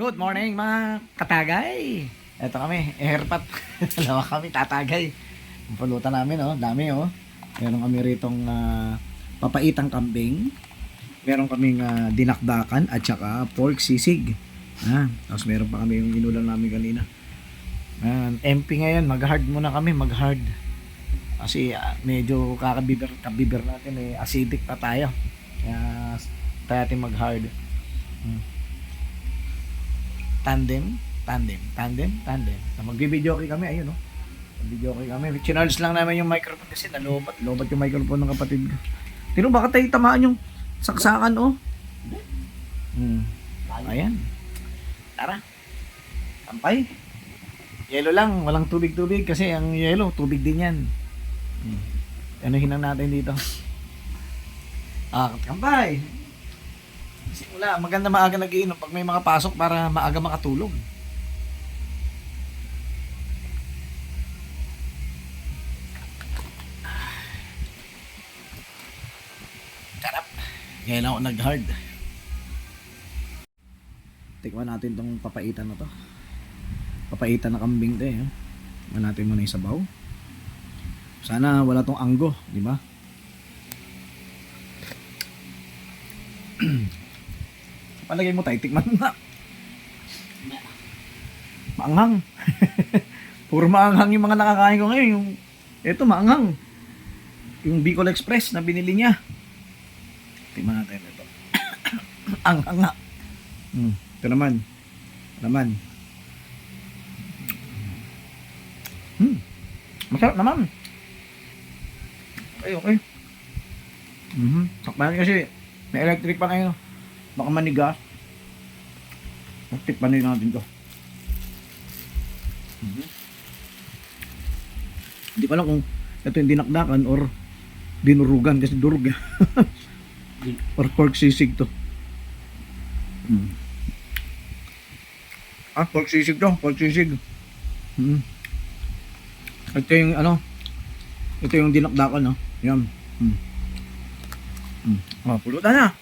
Good morning mga katagay. Ito kami, airpat. Dalawa kami, tatagay. Ang pulutan namin, oh, dami, oh. Meron kami ritong papaitang kambing. Meron kaming dinakdakan at saka pork sisig. Tapos meron pa kami yung inulam namin kanina. MP ngayon, mag-hard muna kami, mag-hard. Kasi medyo kabiber natin, acidic pa tayo. Kaya tayo natin mag-hard. Tandem. Magbibideo kami, ayun, no. Magbibideo kami. Chinarge lang namin yung microphone kasi nalobat yung microphone ng kapatid ko. Tino, baka tayo tamaan yung saksakan, oh. Ayan. Tara. Sampay. Yelo lang, walang tubig kasi ang yelo, tubig din yan. Anuhin lang natin dito. Kampay. Simula, maganda maaga nagiinom pag may mga pasok para maaga makatulog. Sarap. Ngayon ako nag-hard. Tikman natin tong papaitan na to. Papaitan na kambing to, eh. Tikman natin muna yung sabaw. Sana wala tong anggo, di ba? Palagay mo tayo, tikman na. Maanghang. Puro maanghang yung mga nakakain ko ngayon. Ito maanghang. Yung Bicol Express na binili niya. Tikman natin ito. Anghang nga. Ito naman. Masarap naman. Okay. Sakbayan kasi may electric pa kayo. Baka manigas. Tikpan na natin to. Hindi ko alam kung ito yung dinakdakan or dinurugan kasi durug yan. Or pork sisig to. Pork sisig to. Ito yung ito yung dinakdakan, no? Yan. Pulutan na.